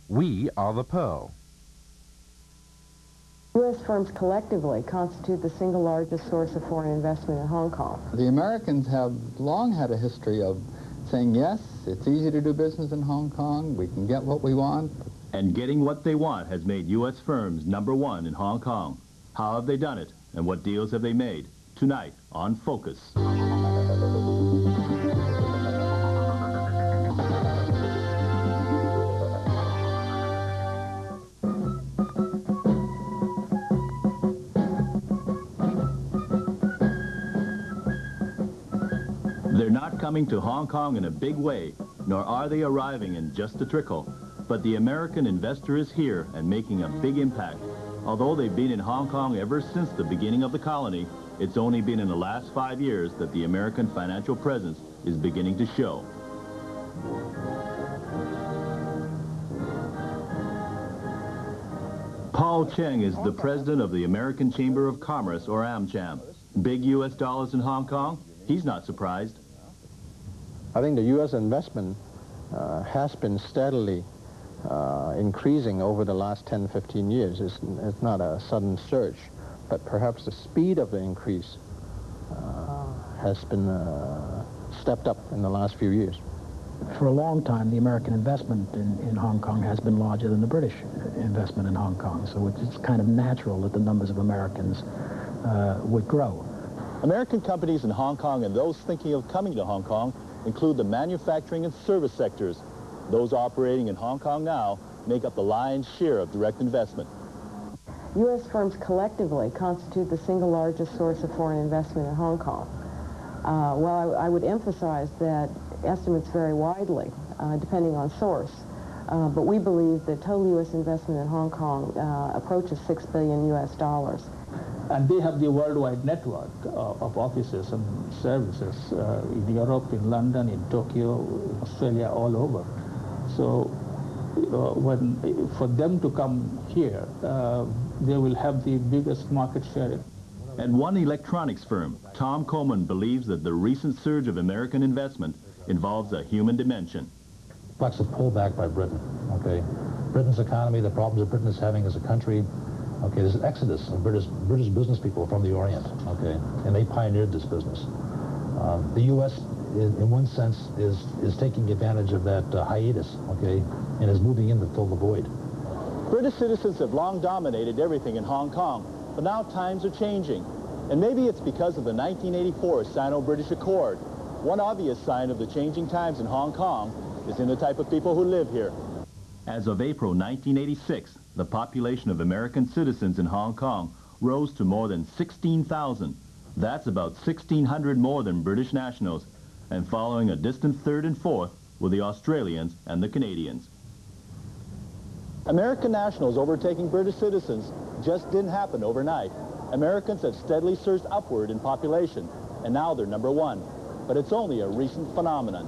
We are the pearl. U.S. firms collectively constitute the single largest source of foreign investment in Hong Kong. The Americans have long had a history of saying, yes, it's easy to do business in Hong Kong, we can get what we want. And getting what they want has made U.S. firms #1 in Hong Kong. How have they done it, and what deals have they made? Tonight on Focus. They're not coming to Hong Kong in a big way, nor are they arriving in just a trickle. But the American investor is here and making a big impact. Although they've been in Hong Kong ever since the beginning of the colony, it's only been in the last 5 years that the American financial presence is beginning to show. Paul Cheng is the president of the American Chamber of Commerce, or AmCham. Big U.S. dollars in Hong Kong? He's not surprised. I think the U.S. investment has been steadily increasing over the last 10, 15 years. It's not a sudden surge, but perhaps the speed of the increase has been stepped up in the last few years. For a long time, the American investment in Hong Kong has been larger than the British investment in Hong Kong, so it's kind of natural that the numbers of Americans would grow. American companies in Hong Kong and those thinking of coming to Hong Kong include the manufacturing and service sectors. Those operating in Hong Kong now make up the lion's share of direct investment. U.S. firms collectively constitute the single largest source of foreign investment in Hong Kong. Well, I would emphasize that estimates vary widely, depending on source. But we believe that total U.S. investment in Hong Kong approaches $6 billion US. And they have the worldwide network of offices and services in Europe, in London, in Tokyo, in Australia, all over. So for them to come here, they will have the biggest market share. And one electronics firm, Tom Coleman, believes that the recent surge of American investment involves a human dimension. Reflects a pullback by Britain, okay? Britain's economy, the problems that Britain is having as a country, okay, there's an exodus of British business people from the Orient, okay, and they pioneered this business. The U.S., in one sense, is taking advantage of that hiatus, okay, and is moving in to fill the void. British citizens have long dominated everything in Hong Kong, but now times are changing. And maybe it's because of the 1984 Sino-British Accord. One obvious sign of the changing times in Hong Kong is in the type of people who live here. As of April 1986, the population of American citizens in Hong Kong rose to more than 16,000. That's about 1,600 more than British nationals, and following a distant third and fourth were the Australians and the Canadians. American nationals overtaking British citizens just didn't happen overnight. Americans have steadily surged upward in population, and now they're #1. But it's only a recent phenomenon.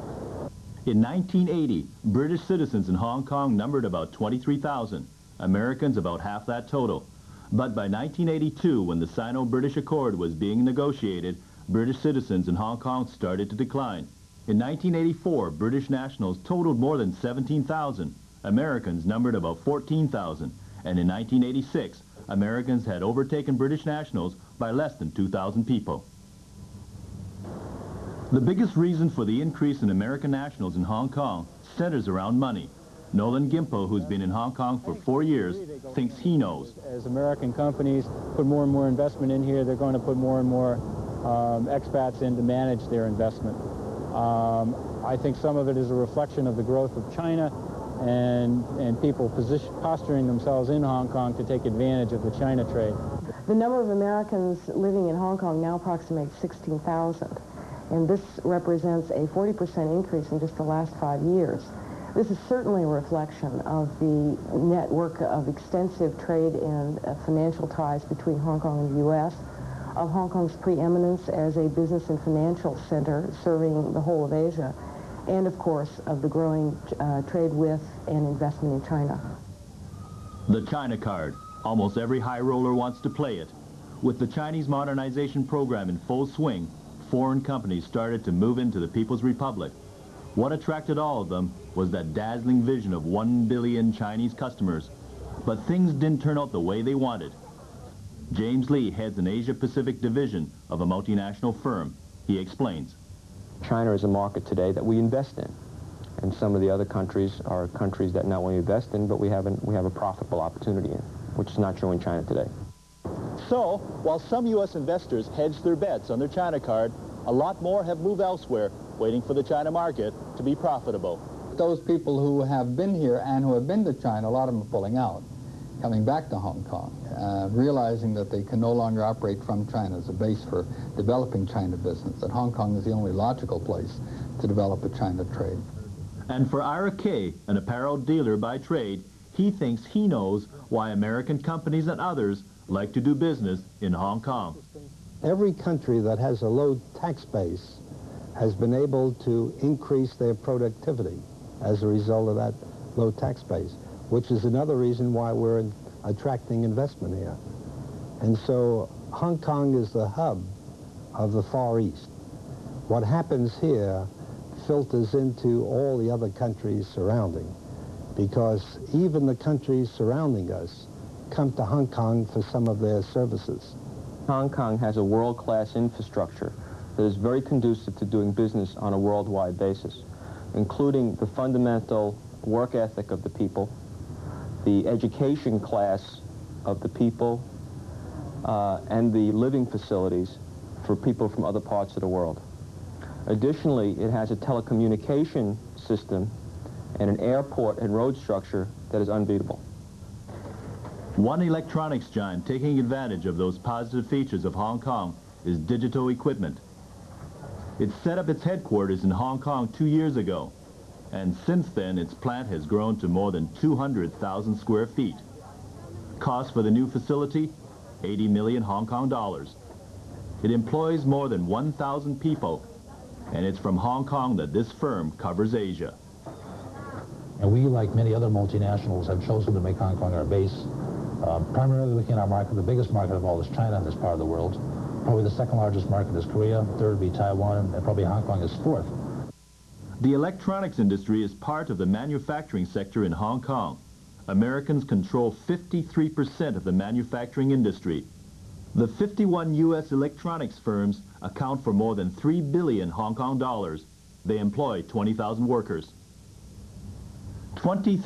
In 1980, British citizens in Hong Kong numbered about 23,000. Americans about half that total. But by 1982, when the Sino-British Accord was being negotiated, British citizens in Hong Kong started to decline. In 1984, British nationals totaled more than 17,000. Americans numbered about 14,000. And in 1986, Americans had overtaken British nationals by less than 2,000 people. The biggest reason for the increase in American nationals in Hong Kong centers around money. Nolan Gimpo, who's been in Hong Kong for 4 years, thinks he knows. As American companies put more and more investment in here, they're going to put more and more expats in to manage their investment. I think some of it is a reflection of the growth of China and people posturing themselves in Hong Kong to take advantage of the China trade. The number of Americans living in Hong Kong now approximates 16,000. And this represents a 40% increase in just the last 5 years. This is certainly a reflection of the network of extensive trade and financial ties between Hong Kong and the U.S., of Hong Kong's preeminence as a business and financial center serving the whole of Asia, and of course of the growing trade with and investment in China. The China card. Almost every high roller wants to play it. With the Chinese modernization program in full swing, foreign companies started to move into the People's Republic. What attracted all of them was that dazzling vision of 1 billion Chinese customers. But things didn't turn out the way they wanted. James Lee heads an Asia-Pacific division of a multinational firm. He explains. China is a market today that we invest in. And some of the other countries are countries that not only invest in, but we have a profitable opportunity in, which is not true in China today. So, while some U.S. investors hedge their bets on their China card, a lot more have moved elsewhere, waiting for the China market to be profitable. Those people who have been here and who have been to China, a lot of them are pulling out, coming back to Hong Kong, realizing that they can no longer operate from China as a base for developing China business, that Hong Kong is the only logical place to develop a China trade. And for Ira Kay, an apparel dealer by trade, he thinks he knows why American companies and others like to do business in Hong Kong. Every country that has a low tax base has been able to increase their productivity as a result of that low tax base, which is another reason why we're attracting investment here. And so Hong Kong is the hub of the Far East. What happens here filters into all the other countries surrounding, because even the countries surrounding us come to Hong Kong for some of their services. Hong Kong has a world-class infrastructure that is very conducive to doing business on a worldwide basis, including the fundamental work ethic of the people, the education class of the people, and the living facilities for people from other parts of the world. Additionally, it has a telecommunication system and an airport and road structure that is unbeatable. One electronics giant taking advantage of those positive features of Hong Kong is Digital Equipment. It set up its headquarters in Hong Kong 2 years ago, and since then its plant has grown to more than 200,000 square feet. Cost for the new facility, 80 million Hong Kong dollars. It employs more than 1,000 people, and it's from Hong Kong that this firm covers Asia. And we, like many other multinationals, have chosen to make Hong Kong our base. Primarily looking at our market, the biggest market of all is China in this part of the world. Probably the second largest market is Korea, third would be Taiwan, and probably Hong Kong is fourth. The electronics industry is part of the manufacturing sector in Hong Kong. Americans control 53% of the manufacturing industry. The 51 U.S. electronics firms account for more than 3 billion Hong Kong dollars. They employ 20,000 workers. 23